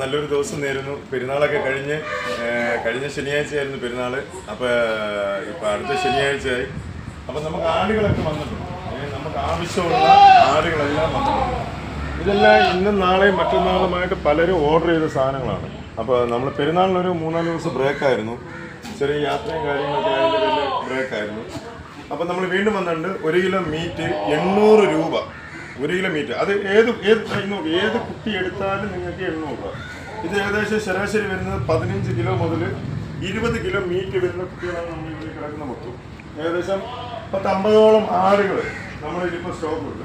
നല്ലൊരു ദിവസം നേരുന്നു. പെരുന്നാളൊക്കെ കഴിഞ്ഞ ശനിയാഴ്ചയായിരുന്നു പെരുന്നാൾ. അപ്പോൾ ഇപ്പോൾ അടുത്ത ശനിയാഴ്ചയായി. അപ്പോൾ നമുക്ക് ആടുകളൊക്കെ വന്നിട്ടുണ്ട്. നമുക്ക് ആവശ്യമുള്ള ആടുകളെല്ലാം വന്നിട്ടുണ്ട്. ഇതെല്ലാം ഇന്നും നാളെയും മറ്റന്നാളുമായിട്ട് പലരും ഓർഡർ ചെയ്ത സാധനങ്ങളാണ്. അപ്പോൾ നമ്മൾ പെരുന്നാളിനൊരു 3-4 ദിവസം ബ്രേക്കായിരുന്നു. ചെറിയ യാത്രയും കാര്യങ്ങളൊക്കെ അതിൻ്റെ വലിയ ബ്രേക്കായിരുന്നു. അപ്പോൾ നമ്മൾ വീണ്ടും വന്നിട്ടുണ്ട്. 1 കിലോ മീറ്റ് 800 രൂപ. 1 കിലോ മീറ്റ് അത് ഏത് കുട്ടി എടുത്താലും നിങ്ങൾക്ക് 800 രൂപ. ഇത് ഏകദേശം ശരാശരി വരുന്നത് 15 കിലോ മുതൽ 20 കിലോ മീറ്റ് വരുന്ന കുട്ടികളാണ് നമ്മൾ ഇവിടെ കിടക്കുന്ന മൊത്തം. ഏകദേശം 50-ഓളം ആടുകൾ നമ്മളിതിപ്പോൾ സ്റ്റോക്കുണ്ട്.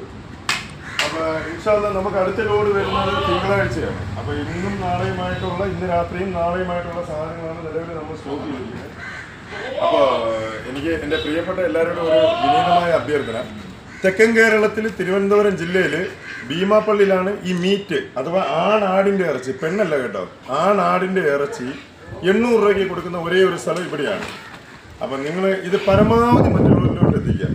അപ്പോൾ ഇൻഷാ അല്ലാഹ് നമുക്ക് അടുത്ത ലോഡ് വരുന്നത് തിങ്കളാഴ്ചയാണ്. അപ്പോൾ ഇന്നും നാളെയുമായിട്ടുള്ള ഇന്ന് രാത്രിയും നാളെയുമായിട്ടുള്ള സാധനങ്ങളാണ് നിലവിൽ നമ്മൾ സ്റ്റോക്ക് ചെയ്തിരിക്കുന്നത്. അപ്പോൾ എനിക്ക് എൻ്റെ പ്രിയപ്പെട്ട എല്ലാവരോടും ഒരു വിനീതമായ അഭ്യർത്ഥന. തെക്കൻ കേരളത്തിൽ തിരുവനന്തപുരം ജില്ലയിൽ ഭീമാപ്പള്ളിയിലാണ് ഈ മീറ്റ് അഥവാ ആടിൻ്റെ ഇറച്ചി, പെണ്ണല്ല കേട്ടോ, ആടിൻ്റെ ഇറച്ചി 800 രൂപയ്ക്ക് കൊടുക്കുന്ന ഒരേ ഒരു സ്ഥലം ഇവിടെയാണ്. അപ്പം നിങ്ങൾ ഇത് പരമാവധി മറ്റുള്ളവരിലോട്ട് എത്തിക്കുക.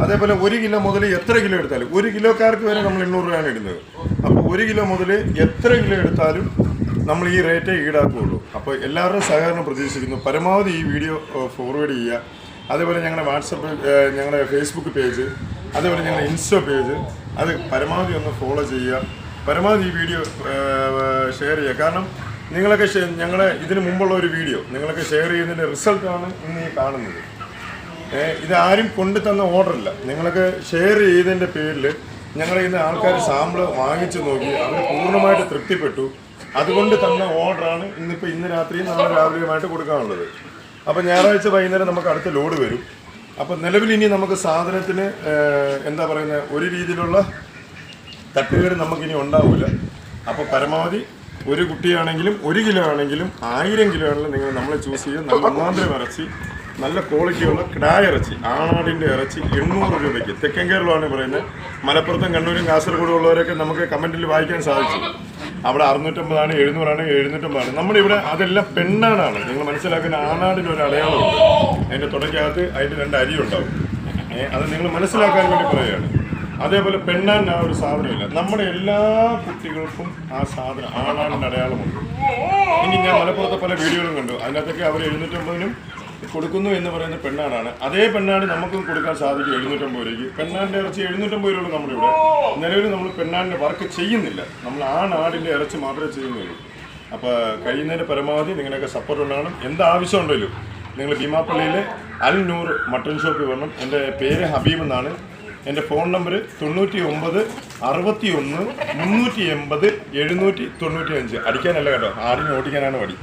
അതേപോലെ 1 കിലോ മുതൽ എത്ര കിലോ എടുത്താലും 1 കിലോക്കാർക്ക് വരെ നമ്മൾ 800 രൂപയാണ് ഇടുന്നത്. അപ്പോൾ 1 കിലോ മുതൽ എത്ര കിലോ എടുത്താലും നമ്മൾ ഈ റേറ്റേ ഈടാക്കുകയുള്ളൂ. അപ്പോൾ എല്ലാവരുടെയും സഹകരണം പ്രതീക്ഷിക്കുന്നു. പരമാവധി ഈ വീഡിയോ ഫോർവേഡ് ചെയ്യുക. അതേപോലെ ഞങ്ങളുടെ വാട്സപ്പ്, ഞങ്ങളുടെ ഫേസ്ബുക്ക് പേജ്, അതേപോലെ ഞങ്ങളുടെ ഇൻസ്റ്റ പേജ് അത് പരമാവധി ഒന്ന് ഫോളോ ചെയ്യുക. പരമാവധി ഈ വീഡിയോ ഷെയർ ചെയ്യുക. കാരണം നിങ്ങളൊക്കെ ഞങ്ങളെ ഇതിന് മുമ്പുള്ള ഒരു വീഡിയോ നിങ്ങളൊക്കെ ഷെയർ ചെയ്യുന്നതിൻ്റെ റിസൾട്ടാണ് ഇന്ന് ഈ കാണുന്നത്. ഇതാരും കൊണ്ടു തന്ന ഓർഡറല്ല. നിങ്ങളൊക്കെ ഷെയർ ചെയ്തതിൻ്റെ പേരിൽ ഞങ്ങളുടെ ഇന്ന് ആൾക്കാർ സാമ്പിൾ വാങ്ങിച്ചു നോക്കി അവർ പൂർണ്ണമായിട്ട് തൃപ്തിപ്പെട്ടു. അതുകൊണ്ട് തന്ന ഓർഡറാണ് ഇന്ന് രാത്രിയും നാളെ രാവിലെയുമായിട്ട് കൊടുക്കാനുള്ളത്. അപ്പോൾ ഞായറാഴ്ച വൈകുന്നേരം നമുക്ക് അടുത്ത ലോഡ് വരും. അപ്പോൾ നിലവിൽ ഇനി നമുക്ക് സാധനത്തിന് എന്താ പറയുന്നത് ഒരു രീതിയിലുള്ള തട്ടുകേട് നമുക്കിനി ഉണ്ടാവില്ല. അപ്പോൾ പരമാവധി ഒരു കുട്ടിയാണെങ്കിലും 1 കിലോ ആണെങ്കിലും 1000 കിലോ ആണെങ്കിലും നിങ്ങൾ നമ്മളെ ചൂസ് ചെയ്യുക. നല്ല ഒന്നാന്തരം ഇറച്ചി, നല്ല ക്വാളിറ്റിയുള്ള കിടായ ഇറച്ചി, ആടിൻ്റെ ഇറച്ചി 800 രൂപയ്ക്ക്. തെക്കൻ കേരളമാണ് പറയുന്നത്. മലപ്പുറത്തും കണ്ണൂരും കാസർഗോഡും ഉള്ളവരൊക്കെ നമുക്ക് കമൻറ്റിൽ വായിക്കാൻ സാധിച്ചു. അവിടെ 650 700 750. നമ്മുടെ ഇവിടെ അതെല്ലാം പെണ്ണാടാണ്. നിങ്ങൾ മനസ്സിലാക്കുന്ന ആനാടിന് ഒരു അടയാളമുണ്ട്. അതിൻ്റെ തുടക്കകത്ത് അതിൻ്റെ 2 അരിയുണ്ടാവും. അത് നിങ്ങൾ മനസ്സിലാക്കാൻ വേണ്ടി പറയുകയാണ്. അതേപോലെ പെണ്ണാടിന് ആ ഒരു സാധനമില്ല. നമ്മുടെ എല്ലാ കുട്ടികൾക്കും ആ സാധനം ആനാടിൻ്റെ അടയാളമുണ്ട്. ഇനി ഞാൻ മലപ്പുറത്തെ പല വീഡിയോകളും കണ്ടു. അതിനകത്തൊക്കെ അവർ 750 കൊടുക്കുന്നു എന്ന് പറയുന്ന പെണ്ണാടാണ്. അതേ പെണ്ണാട് നമുക്കും കൊടുക്കാൻ സാധിക്കും 750 രൂപയ്ക്ക്. പെണ്ണാടിൻ്റെ ഇറച്ചി 750 രൂപ നമ്മളിവിടെ നിലവിൽ നമ്മൾ പെണ്ണാടിൻ്റെ വർക്ക് ചെയ്യുന്നില്ല. നമ്മൾ ആടിൻ്റെ ഇറച്ചി മാത്രമേ ചെയ്യുന്നുള്ളൂ. അപ്പോൾ കഴിയുന്നതിൻ്റെ പരമാവധി നിങ്ങളൊക്കെ സപ്പോർട്ട് ഉണ്ടാകണം. എന്താവശ്യം ഉണ്ടല്ലോ നിങ്ങൾ ഭീമാപ്പള്ളിയിൽ അൽ നൂർ മട്ടൺ ഷോപ്പിൽ വരണം. എൻ്റെ പേര് ഹബീബ് എന്നാണ്. എൻ്റെ ഫോൺ നമ്പർ 99 61 380 795. അടിക്കാനല്ല കേട്ടോ, ആടിനെ ഓടിക്കാനാണ് പടി.